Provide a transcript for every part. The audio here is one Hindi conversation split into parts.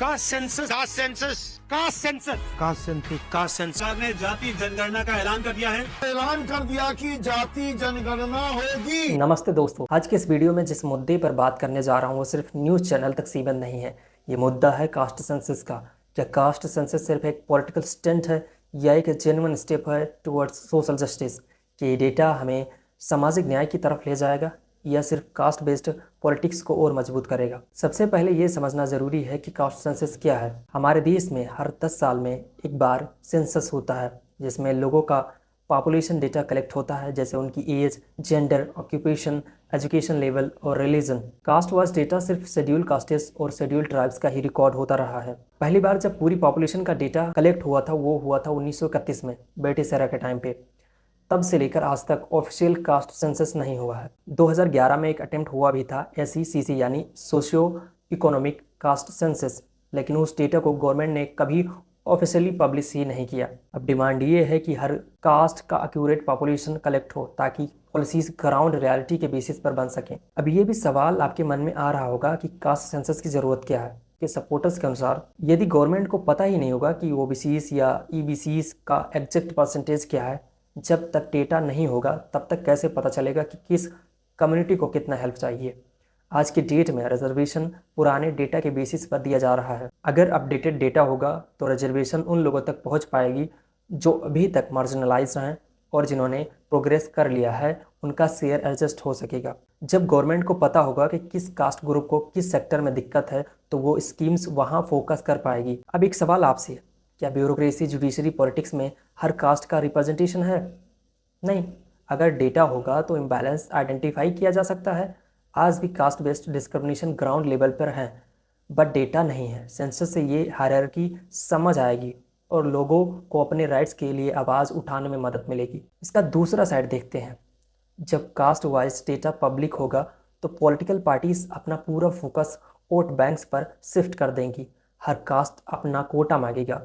कास्ट सेंसस सरकार ने जाति जनगणना का ऐलान कर दिया है। कि जाति जनगणना होगी। नमस्ते दोस्तों, आज के इस वीडियो में जिस मुद्दे पर बात करने जा रहा हूँ वो सिर्फ न्यूज़ चैनल तक सीमित नहीं है। ये मुद्दा है कास्ट सेंसस का। क्या कास्ट सेंसस सिर्फ एक पॉलिटिकल स्टंट है या एक जेन्युइन स्टेप है टुवर्ड्स सोशल जस्टिस? कि ये डेटा हमें सामाजिक न्याय की तरफ ले जाएगा या सिर्फ कास्ट बेस्ड पॉलिटिक्स को और मजबूत करेगा? सबसे पहले ये समझना ज़रूरी है कि कास्ट सेंसस क्या है। हमारे देश में हर 10 साल में एक बार सेंसस होता है जिसमें लोगों का पॉपुलेशन डेटा कलेक्ट होता है, जैसे उनकी age, gender, occupation, education level और रिलीजन। कास्ट वाइज डेटा सिर्फ शेड्यूल कास्टेस और शेड्यूल ट्राइब्स का ही रिकॉर्ड होता रहा है। पहली बार जब पूरी पॉपुलेशन का डेटा कलेक्ट हुआ था वो हुआ था 1931 में, ब्रिटिश एरा के टाइम पे। तब से लेकर आज तक ऑफिशियल कास्ट सेंसस नहीं हुआ है। 2011 में एक अटेम्प्ट हुआ भी था, SECC यानी सोशियो इकोनॉमिक कास्ट सेंसस, लेकिन उस डेटा को गवर्नमेंट ने कभी ऑफिशियली पब्लिश ही नहीं किया। अब डिमांड ये है कि हर कास्ट का एक्यूरेट पॉपुलेशन कलेक्ट हो ताकि पॉलिसीज ग्राउंड रियलिटी के बेसिस पर बन सकें। अब ये भी सवाल आपके मन में आ रहा होगा कि कास्ट सेंसस की ज़रूरत क्या है। के सपोर्टर्स के अनुसार यदि गवर्नमेंट को पता ही नहीं होगा कि OBCs या EBCs का एग्जैक्ट परसेंटेज क्या है, जब तक डेटा नहीं होगा तब तक कैसे पता चलेगा कि किस कम्युनिटी को कितना हेल्प चाहिए। आज के डेट में रिजर्वेशन पुराने डेटा के बेसिस पर दिया जा रहा है। अगर अपडेटेड डेटा होगा तो रिजर्वेशन उन लोगों तक पहुंच पाएगी जो अभी तक मार्जिनलाइज हैं और जिन्होंने प्रोग्रेस कर लिया है, उनका शेयर एडजस्ट हो सकेगा। जब गवर्नमेंट को पता होगा कि किस कास्ट ग्रुप को किस सेक्टर में दिक्कत है तो वो स्कीम्स वहाँ फोकस कर पाएगी। अब एक सवाल आपसे, क्या ब्यूरोक्रेसी, जुडिशरी, पॉलिटिक्स में हर कास्ट का रिप्रेजेंटेशन है? नहीं। अगर डेटा होगा तो इम्बैलेंस आइडेंटिफाई किया जा सकता है। आज भी caste based discrimination ground level पर है, बट डेटा नहीं है। सेंसस से ये हायरार्की समझ आएगी और लोगों को अपने राइट्स के लिए आवाज़ उठाने में मदद मिलेगी। इसका दूसरा साइड देखते हैं। जब कास्ट वाइज डेटा पब्लिक होगा तो पॉलिटिकल पार्टीज अपना पूरा फोकस वोट बैंक्स पर शिफ्ट कर देंगी। हर कास्ट अपना कोटा मांगेगा।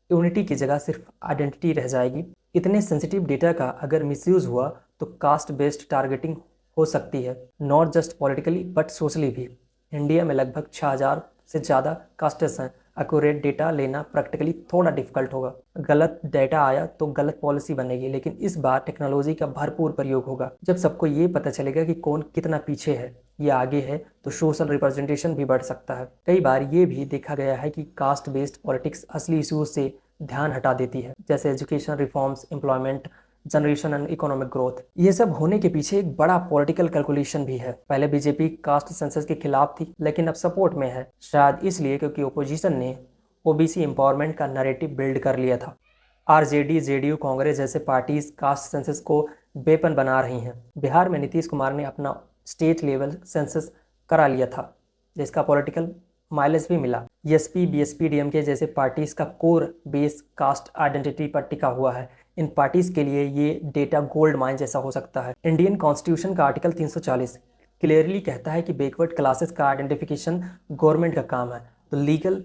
यूनिटी की जगह सिर्फ आइडेंटिटी रह जाएगी। इतने सेंसिटिव डेटा का अगर मिसयूज़ हुआ तो कास्ट बेस्ड टारगेटिंग हो सकती है, not just politically but socially भी। इंडिया में लगभग 6000 से ज़्यादा कास्टेस हैं। एक्यूरेट डेटा लेना प्रैक्टिकली थोड़ा डिफिकल्ट होगा। गलत डेटा आया तो गलत पॉलिसी बनेगी, लेकिन इस बार टेक्नोलॉजी का भरपूर प्रयोग होगा। जब सबको ये पता चलेगा कि कौन कितना पीछे है या आगे है तो सोशल रिप्रेजेंटेशन भी बढ़ सकता है। कई बार ये भी देखा गया है कि कास्ट बेस्ड पॉलिटिक्स असली इशूज से ध्यान हटा देती है, जैसे education reforms, employment, generation and economic growth. ये सब होने के पीछे एक बड़ा पॉलिटिकल कैलकुलेशन भी है। पहले बीजेपी कास्ट सेंसस के खिलाफ थी, लेकिन अब सपोर्ट में है, शायद इसलिए क्योंकि ओपोजिशन ने OBC एम्पावरमेंट का नैरेटिव बिल्ड कर लिया था। RJD, JDU, कांग्रेस जैसे पार्टीज कास्ट सेंसस को वेपन बना रही हैं। बिहार में नीतीश कुमार ने अपना स्टेट लेवल सेंसस करा लिया था, जिसका पॉलिटिकल माइलेज भी मिला। ESP, BSP, DMK जैसे पार्टीज का कोर बेस कास्ट आइडेंटिटी पर टिका हुआ है। इन पार्टीज के लिए ये डेटा गोल्ड माइन जैसा हो सकता है। इंडियन कॉन्स्टिट्यूशन का आर्टिकल 340 क्लियरली कहता है कि बैकवर्ड क्लासेस का आइडेंटिफिकेशन गवर्नमेंट का काम है। तो लीगल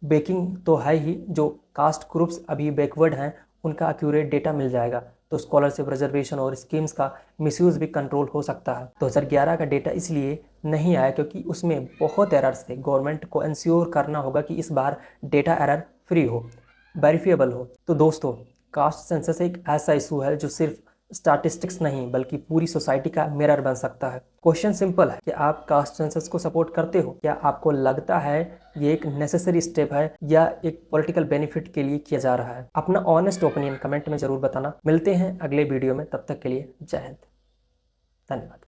बेकिंग तो है ही, जो कास्ट ग्रुप्स अभी बैकवर्ड हैं उनका एक्यूरेट डेटा मिल जाएगा तो स्कॉलरशिप, रिजर्वेशन और स्कीम्स का मिसयूज़ भी कंट्रोल हो सकता है। 2011 का डेटा इसलिए नहीं आया क्योंकि उसमें बहुत एरर्स थे। गवर्नमेंट को इंश्योर करना होगा कि इस बार डेटा एरर फ्री हो, वेरीफिएबल हो। तो दोस्तों, कास्ट सेंसस एक ऐसा इशू है जो सिर्फ स्टैटिस्टिक्स नहीं बल्कि पूरी सोसाइटी का मिरर बन सकता है। क्वेश्चन सिंपल है कि आप कास्ट सेंसस को सपोर्ट करते हो? क्या आपको लगता है ये एक नेसेसरी स्टेप है या एक पॉलिटिकल बेनिफिट के लिए किया जा रहा है? अपना ऑनेस्ट ओपिनियन कमेंट में ज़रूर बताना। मिलते हैं अगले वीडियो में, तब तक के लिए जय हिंद, धन्यवाद।